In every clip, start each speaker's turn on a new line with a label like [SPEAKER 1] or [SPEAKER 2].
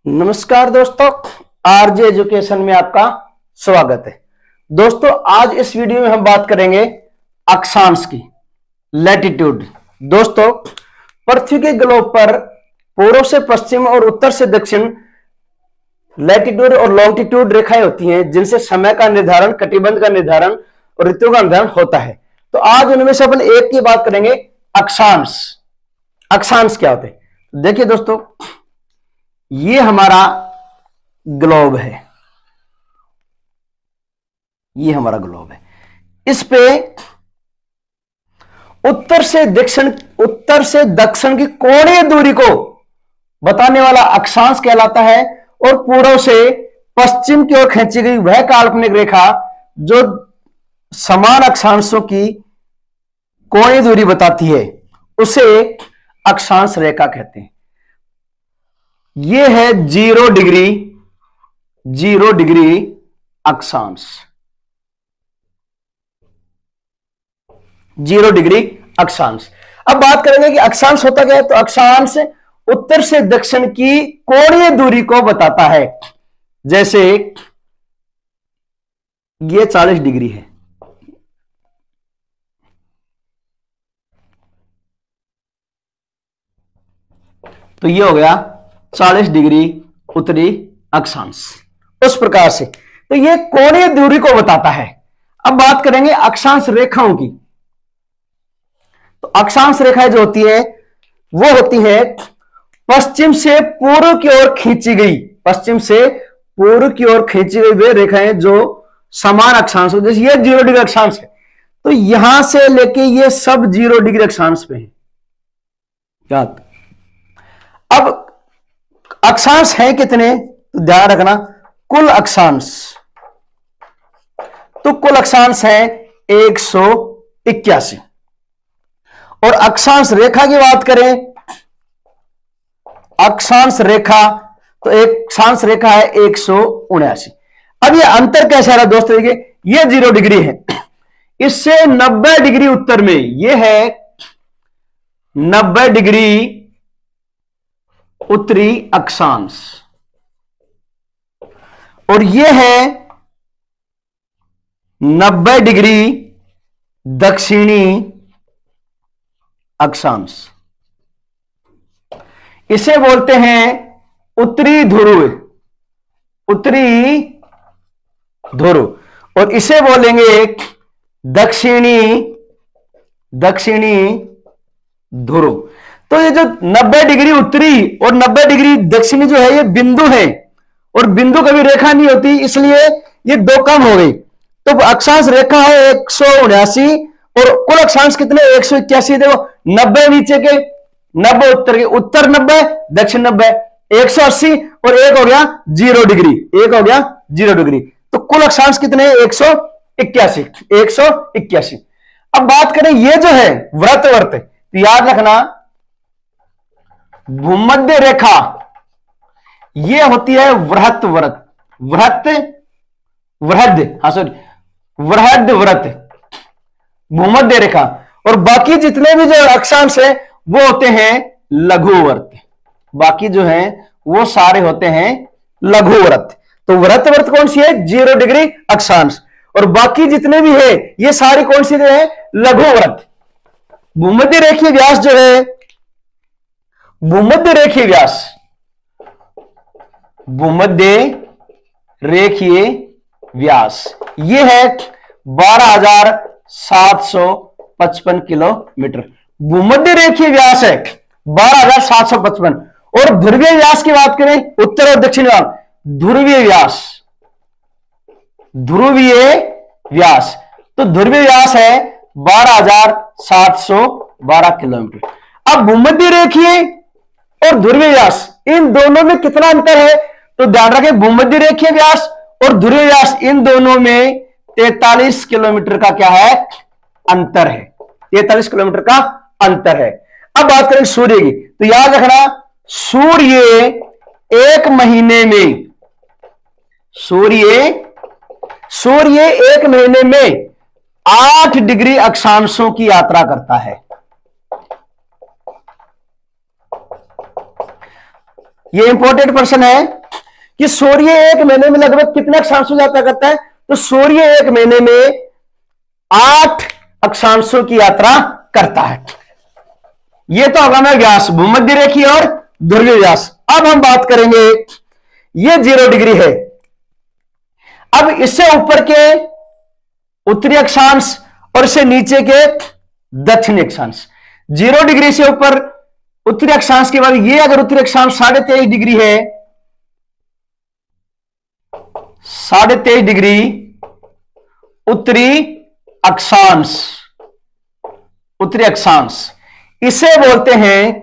[SPEAKER 1] नमस्कार दोस्तों, RJ education में आपका स्वागत है। दोस्तों, आज इस वीडियो में हम बात करेंगे अक्षांश की, लैटिट्यूड। दोस्तों, पृथ्वी के ग्लोब पर पूर्व से पश्चिम और उत्तर से दक्षिण लैटिट्यूड और लॉन्गिट्यूड रेखाएं होती हैं, जिनसे समय का निर्धारण, कटिबंध का निर्धारण और ऋतुओं का निर्धारण होता है। तो आज उनमें से अपन एक की बात करेंगे, अक्षांश। अक्षांश क्या होते हैं? देखिए दोस्तों, ये हमारा ग्लोब है, ये हमारा ग्लोब है। इस पे उत्तर से दक्षिण की कोणीय दूरी को बताने वाला अक्षांश कहलाता है, और पूर्व से पश्चिम की ओर खींची गई वह काल्पनिक रेखा जो समान अक्षांशों की कोणीय दूरी बताती है, उसे अक्षांश रेखा कहते हैं। यह है 0 डिग्री अक्षांश। 0 डिग्री अक्षांश। अब बात करेंगे कि अक्षांश होता क्या है। तो अक्षांश उत्तर से दक्षिण की कोणीय दूरी को बताता है। जैसे ये 40 डिग्री है, तो ये हो गया 40 डिग्री उत्तरी अक्षांश। उस प्रकार से तो ये कोणीय दूरी को बताता है। अब बात करेंगे अक्षांश रेखाओं की। तो अक्षांश रेखाएं जो होती है वो होती है पश्चिम से पूर्व की ओर खींची गई, वे रेखाएं जो समान अक्षांश हो। जैसे ये 0 डिग्री अक्षांश है, तो यहां से लेके ये सब 0 डिग्री अक्षांश पे है। क्या अब अक्षांश है कितने, तो ध्यान रखना, कुल अक्षांश। तो कुल अक्षांश है 181। और अक्षांश रेखा की बात करें, अक्षांश रेखा, तो एक अक्षांश रेखा है 179। अब ये अंतर कैसा रहा दोस्तों? देखिए, ये 0 डिग्री है, इससे 90 डिग्री उत्तर में ये है 90 डिग्री उत्तरी अक्षांश, और यह है 90 डिग्री दक्षिणी अक्षांश। इसे बोलते हैं उत्तरी ध्रुव, और इसे बोलेंगे दक्षिणी ध्रुव। तो ये जो 90 डिग्री उत्तरी और 90 डिग्री दक्षिणी जो है, ये बिंदु है, और बिंदु कभी रेखा नहीं होती, इसलिए ये दो कम हो गई। तो अक्षांश रेखा है 179, और कुल अक्षांश कितने? 181। देखो, 90 नीचे के, 90 उत्तर के, उत्तर 90 दक्षिण 90, 180, और एक हो गया 0 डिग्री। तो कुल अक्षांश कितने? 181। अब बात करें ये जो है वृत्त, तो याद रखना, भूमध्य रेखा ये होती है वृहद व्रत, भूमध्य रेखा। और बाकी जितने भी जो अक्षांश है वो होते हैं लघुव्रत। बाकी जो है वो सारे होते हैं लघुव्रत। तो व्रत कौन सी है? 0 डिग्री अक्षांश। और बाकी जितने भी है ये सारी कौन सी है? लघुव्रत। भूमध्य रेखीय व्यास जो है, भूमध्य रेखीय व्यास ये है 12,755 किलोमीटर। भूमध्य रेखीय व्यास है 12,755। और ध्रुवीय व्यास की बात करें, उत्तर और दक्षिण वाला ध्रुवीय व्यास, तो ध्रुवीय व्यास है 12,712 किलोमीटर। अब भूमध्य रेखीय और ध्रुवीय व्यास, इन दोनों में कितना अंतर है? तो ध्यान रखें, भूमध्य रेखीय व्यास और ध्रुवीय व्यास, इन दोनों में 43 किलोमीटर का क्या है? अंतर है। 43 किलोमीटर का अंतर है। अब बात करें सूर्य की, तो याद रखना, सूर्य एक महीने में 8 डिग्री अक्षांशों की यात्रा करता है। ये इंपॉर्टेंट प्रश्न है कि सूर्य एक महीने में लगभग कितने अक्षांशों की यात्रा करता है? तो सूर्य एक महीने में 8 अक्षांशों की यात्रा करता है। ये तो होगा ना व्यास, भूमध्य रेखीय और ध्रुवीय व्यास। अब हम बात करेंगे, ये 0 डिग्री है। अब इससे ऊपर के उत्तरी अक्षांश और इससे नीचे के दक्षिणी अक्षांश। 0 डिग्री से ऊपर उत्तरी अक्षांश के बाद ये अगर उत्तरी अक्षांश 23.5 डिग्री है, 23.5 डिग्री उत्तरी अक्षांश, उत्तरी अक्षांश, इसे बोलते हैं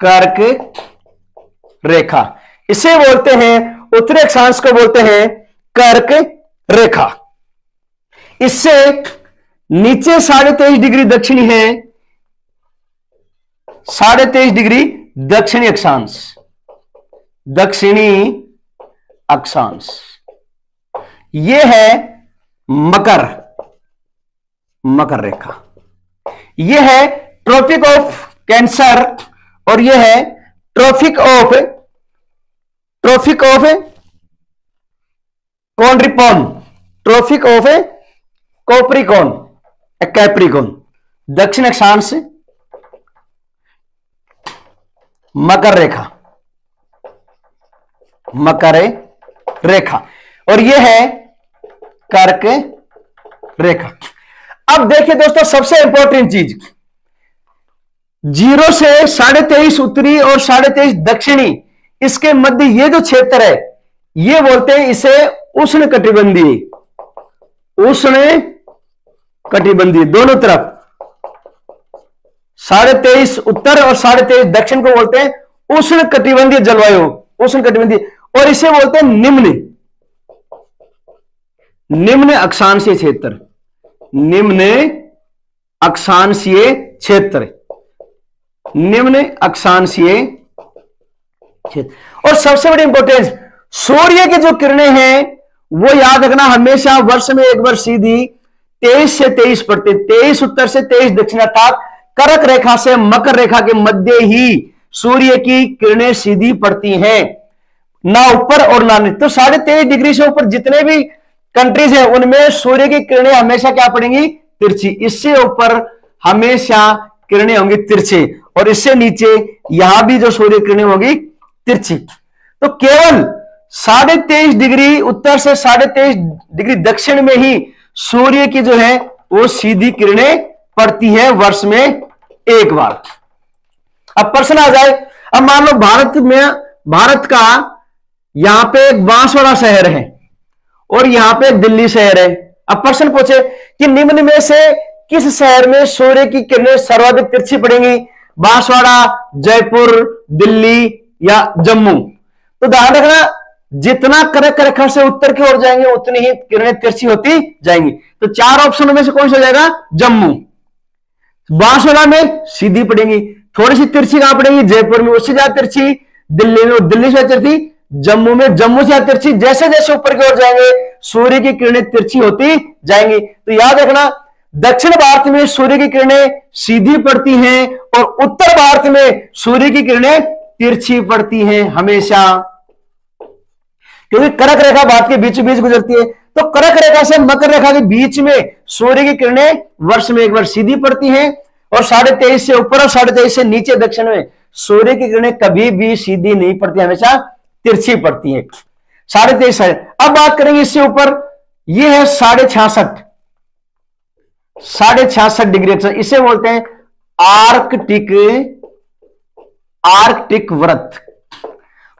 [SPEAKER 1] कर्क रेखा। इसे बोलते हैं, उत्तरी अक्षांश को बोलते हैं कर्क रेखा। इससे नीचे 23.5 डिग्री दक्षिणी है, 23.5 डिग्री दक्षिणी अक्षांश, दक्षिणी अक्षांश। यह है मकर, मकर रेखा। यह है ट्रॉपिक ऑफ कैंसर और यह है ट्रॉपिक ऑफ कॉन्ड्रिपॉन, ट्रॉपिक ऑफ कोप्रिकॉन, कैप्रिकॉन। दक्षिण अक्षांश मकर रेखा, मकर रेखा, और यह है कर्क रेखा। अब देखिए दोस्तों, सबसे इंपॉर्टेंट चीज, 0 से 23.5 उत्तरी और 23.5 दक्षिणी, इसके मध्य ये जो क्षेत्र है, ये बोलते हैं इसे उष्ण कटिबंधीय, उष्ण कटिबंधीय। दोनों तरफ 23.5 उत्तर और 23.5 दक्षिण को बोलते हैं उष्ण कटिबंधीय जलवायु, उष्ण कटिबंधीय। और इसे बोलते हैं निम्न अक्षांशीय क्षेत्र, निम्न अक्षांशीय क्षेत्र, निम्न अक्षांशीय क्षेत्र। और सबसे बड़ी इंपॉर्टेंस, सूर्य की जो किरणें हैं वो याद रखना हमेशा वर्ष में एक बार सीधी 23 से 23 पड़ते, 23 उत्तर से 23 दक्षिण, अर्थात कर्क रेखा से मकर रेखा के मध्य ही सूर्य की किरणें सीधी पड़ती हैं, ना ऊपर और ना नीचे। तो 23.5 डिग्री से ऊपर जितने भी कंट्रीज हैं उनमें सूर्य की किरणें हमेशा क्या पड़ेंगी? तिरछी। इससे ऊपर हमेशा किरणें होंगी तिरछी, और इससे नीचे यहां भी जो सूर्य किरणें होंगी तिरछी। तो केवल 23.5 डिग्री उत्तर से 23.5 डिग्री दक्षिण में ही सूर्य की जो है वो सीधी किरणें पड़ती है वर्ष में एक बार। अब प्रश्न आ जाए, अब मान लो भारत का यहां पे एक बांसवाड़ा शहर है और यहां पे दिल्ली शहर है। अब प्रश्न पूछे कि निम्न में से किस शहर में सूर्य की किरणें सर्वाधिक तिरछी पड़ेंगी? बांसवाड़ा, जयपुर, दिल्ली या जम्मू? तो ध्यान रखना, जितना कर्क रेखा से उत्तर की ओर जाएंगे उतनी ही किरणें तिरछी होती जाएंगी। तो 4 ऑप्शनों में से कौन सा हो जाएगा? जम्मू। बांसवाड़ा में सीधी पड़ेंगी, थोड़ी सी तिरछी कहां पड़ेगी? जयपुर में उससे ज्यादा तिरछी, दिल्ली में, दिल्ली से तिरछी, जम्मू में, जम्मू से ज्यादा तिरछी। जैसे जैसे ऊपर की ओर जाएंगे सूर्य की किरणें तिरछी होती जाएंगी। तो याद रखना, दक्षिण भारत में सूर्य की किरणें सीधी पड़ती हैं और उत्तर भारत में सूर्य की किरणें तिरछी पड़ती हैं हमेशा, क्योंकि कर्क रेखा भारत के बीच बीच गुजरती है। तो कर्क रेखा से मकर रेखा के बीच में सूर्य की किरणें वर्ष में एक बार सीधी पड़ती हैं, और 23.5 से ऊपर और 23.5 से नीचे दक्षिण में सूर्य की किरणें कभी भी सीधी नहीं पड़ती, हमेशा तिरछी पड़ती है। 23.5। अब बात करेंगे इससे ऊपर, यह है 66.5 डिग्री, इसे बोलते हैं आर्कटिक वृत्त।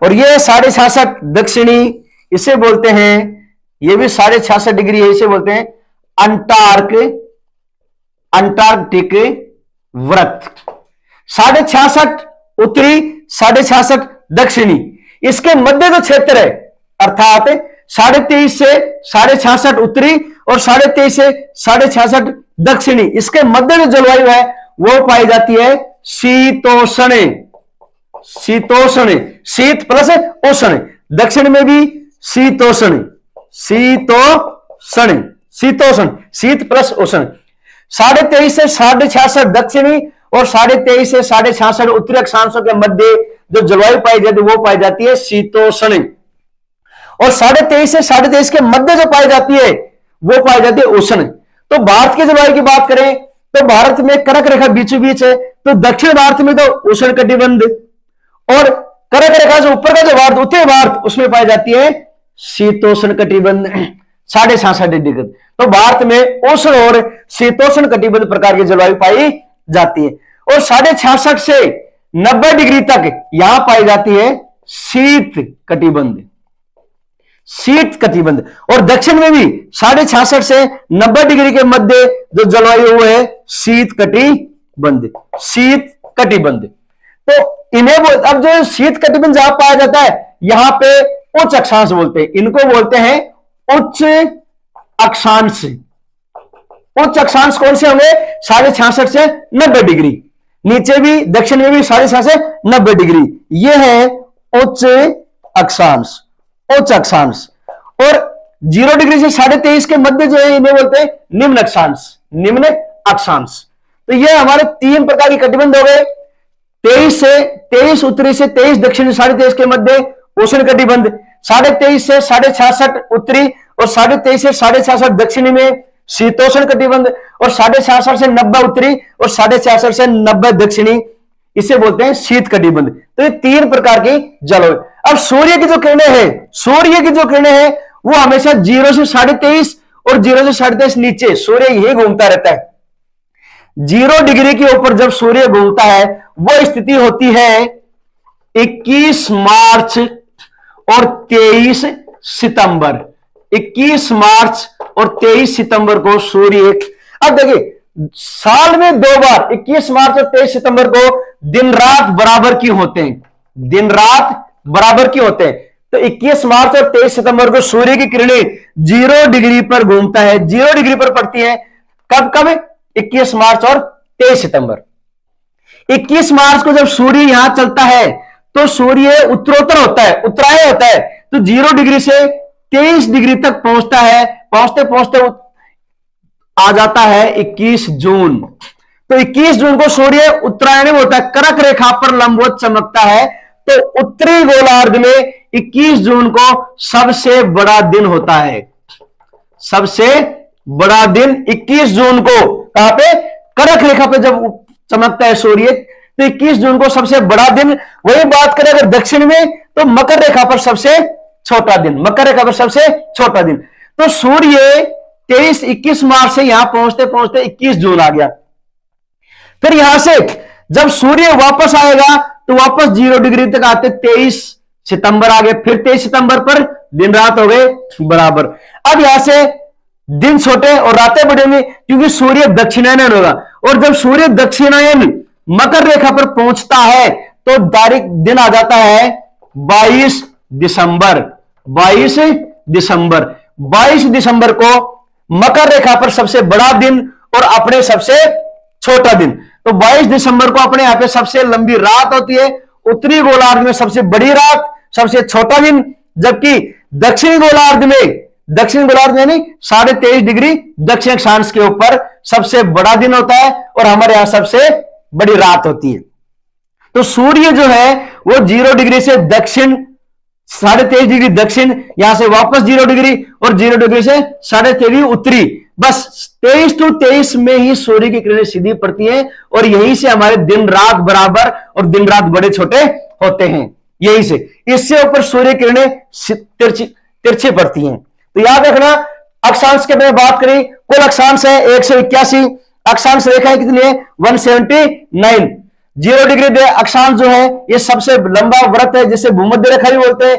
[SPEAKER 1] और यह 66.5 दक्षिणी, इसे बोलते हैं, यह भी 66.5 डिग्री है, इसे बोलते हैं अंटार्कटिक वृत्त। 66.5 उत्तरी, 66.5 दक्षिणी, इसके मध्य जो क्षेत्र है, अर्थात 23.5 से 66.5 उत्तरी और 23.5 से 66.5 दक्षिणी, इसके मध्य जो जलवायु है वो पाई जाती है शीतोष्ण, शीत प्लस उष्ण। दक्षिण में भी शीतोष्ण, शीत प्लस उष्ण। 23.5 से 66.5 दक्षिणी और 23.5 से 66.5 उत्तरी अक्षांशों के मध्य जो जलवायु पाई जाती है वो पाई जाती है शीतोष्ण। और 23.5 से 23.5 के मध्य जो पाई जाती है वो पाई जाती है उष्ण। तो भारत की जलवायु की बात करें तो भारत में कर्क रेखा बीचों बीच है, तो दक्षिण भारत में तो उष्ण कटिबंध, और कर्क रेखा से ऊपर का जो भारत उत्तरी भारत उसमें पाई जाती है शीतोष्ण कटिबंध 66.5 डिग्री। तो भारत में उष्ण और शीतोष्ण कटिबंध प्रकार की जलवायु पाई जाती है। और 66.5 से 90 डिग्री तक यहां पाई जाती है शीत कटिबंध, शीत कटिबंध। और दक्षिण में भी 66.5 से 90 डिग्री के मध्य जो जलवायु वो है शीत कटिबंध, शीत कटिबंध। तो इन्हें अब जो शीत कटिबंध जहां पाया जाता है यहां पे उच्च अक्षांश बोलते हैं, इनको बोलते हैं उच्च अक्षांश। उच्च अक्षांश कौन से होंगे? 66.5 से 90 डिग्री, नीचे भी दक्षिण में भी 66.5 से 90 डिग्री, ये है उच्च अक्षांश, उच्च अक्षांश। और 0 डिग्री से 23.5 के मध्य जो है इन्हें बोलते हैं निम्न अक्षांश, निम्न अक्षांश। तो ये हमारे 3 प्रकार के कटिबंध हो गए, 23 उत्तरी से 23 दक्षिणी 23.5 के मध्य उष्ण कटिबंध, 23.5 से 66.5 उत्तरी और 23.5 से 66.5 दक्षिणी में शीतोष्ण कटिबंध, और 66.5 से 90 उत्तरी और 66.5 से 90 दक्षिणी, इसे बोलते हैं शीत कटिबंध। तो ये 3 प्रकार की जलवायु। अब सूर्य की जो किरणें हैं, सूर्य की जो किरणें हैं वो हमेशा 0 से 23.5 और 0 से 23.5 नीचे सूर्य यही घूमता रहता है। 0 डिग्री के ऊपर जब सूर्य घूमता है वो स्थिति होती है 21 मार्च और 23 सितंबर। 21 मार्च और 23 सितंबर को सूर्य, अब देखिए साल में 2 बार 21 मार्च और 23 सितंबर को दिन रात बराबर की होते हैं, दिन रात बराबर की होते हैं। तो 21 मार्च और 23 सितंबर को सूर्य की किरणें 0 डिग्री पर घूमता है, 0 डिग्री पर पड़ती है। कब कब? 21 मार्च और 23 सितंबर। 21 मार्च को जब सूर्य यहां चलता है तो सूर्य उत्तरोत्तर होता है, उत्तरायण होता है, तो 0 डिग्री से 23 डिग्री तक पहुंचता है, पहुंचते पहुंचते आ जाता है 21 जून। तो 21 जून को सूर्य उत्तरायण में होता है, कर्क रेखा पर लंबवत चमकता है। तो उत्तरी गोलार्ध में 21 जून को सबसे बड़ा दिन होता है, सबसे बड़ा दिन 21 जून को कहां पे? कर्क रेखा पे जब चमकता है सूर्य, तो 21 जून को सबसे बड़ा दिन। वही बात करें अगर दक्षिण में तो मकर रेखा पर सबसे छोटा दिन, मकर रेखा पर सबसे छोटा दिन। तो सूर्य 21 मार्च से यहां पहुंचते पहुंचते 21 जून आ गया। फिर यहां से जब सूर्य वापस आएगा तो वापस 0 डिग्री तक आते 23 सितंबर आ गए, फिर 23 सितंबर पर दिन रात हो गए बराबर। अब यहां से दिन छोटे और रातें बड़ी होंगी क्योंकि सूर्य दक्षिणायन होगा, और जब सूर्य दक्षिणायन मकर रेखा पर पहुंचता है तो तारीख दिन आ जाता है 22 दिसंबर। 22 दिसंबर, 22 दिसंबर को मकर रेखा पर सबसे बड़ा दिन और अपने सबसे छोटा दिन। तो 22 दिसंबर को अपने यहां पे सबसे लंबी रात होती है, उत्तरी गोलार्ध में सबसे बड़ी रात, सबसे छोटा दिन, जबकि दक्षिणी गोलार्ध में, दक्षिण गोलार्ध यानी 23.5 डिग्री दक्षिण अक्षांश के ऊपर सबसे बड़ा दिन होता है और हमारे यहां सबसे बड़ी रात होती है। तो सूर्य जो है वो 0 डिग्री से दक्षिण 23.5 डिग्री दक्षिण, यहां से वापस 0 डिग्री और 0 डिग्री से 23.5 उत्तरी, बस 23 to 23 में ही सूर्य की किरणें सीधी पड़ती हैं और यहीं से हमारे दिन रात बराबर और दिन रात बड़े छोटे होते हैं, यहीं से। इससे ऊपर सूर्य किरणें तिरछी पड़ती हैं। तो याद रखना, अक्षांश के में बात करें, कुल अक्षांश है 181, अक्षांश रेखा कितनी है? 179। 0 डिग्री दे अक्षांश जो है ये सबसे लंबा व्रत है जिसे भूमध्य रेखा भी बोलते हैं।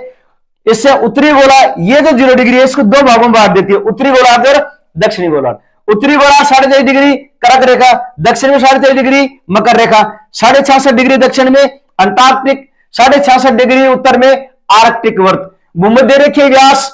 [SPEAKER 1] इससे उत्तरी गोलार्ध, ये जो 0 डिग्री है इसको 2 भागों में बांट देती है, उत्तरी गोलार्ध और दक्षिणी गोलार्ध। उत्तरी गोलार्ध 23.5 डिग्री कर्क रेखा, दक्षिण में 23.5 डिग्री मकर रेखा, 66.5 डिग्री दक्षिण में अंटार्कटिक, 66.5 डिग्री उत्तर में आर्कटिक व्रत। भूमध्य रेखीय व्यास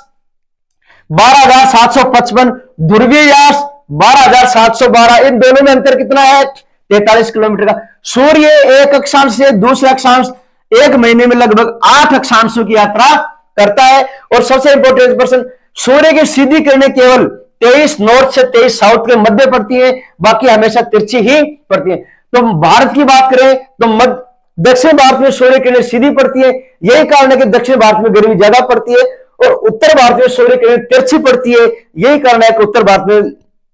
[SPEAKER 1] 12,755, ध्रुवीय व्यास 12,712, इन दोनों में अंतर कितना है? 43 किलोमीटर का। सूर्य एक अक्षांश से दूसरे अक्षांश 1 महीने में लगभग 8 अक्षांशों की यात्रा करता है। और सबसे इंपॉर्टेंट पर्सन, सूर्य की सीधी किरणें केवल 23 नॉर्थ से 23 साउथ के मध्य पड़ती है, बाकी हमेशा तिरछी ही पड़ती है। तो भारत की बात करें तो दक्षिण भारत में सूर्य किरणें सीधी पड़ती है, यही कारण है कि दक्षिण भारत में गर्मी ज्यादा पड़ती है, और उत्तर भारत में सूर्य किरणें तिरछी पड़ती है, यही कारण है कि उत्तर भारत में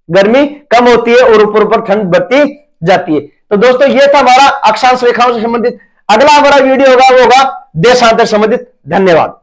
[SPEAKER 1] गर्मी कम होती है और ऊपर ऊपर ठंड बढ़ती जाती है। तो दोस्तों ये था हमारा अक्षांश रेखाओं से संबंधित। अगला हमारा वीडियो होगा वो होगा देशांतर संबंधित। धन्यवाद।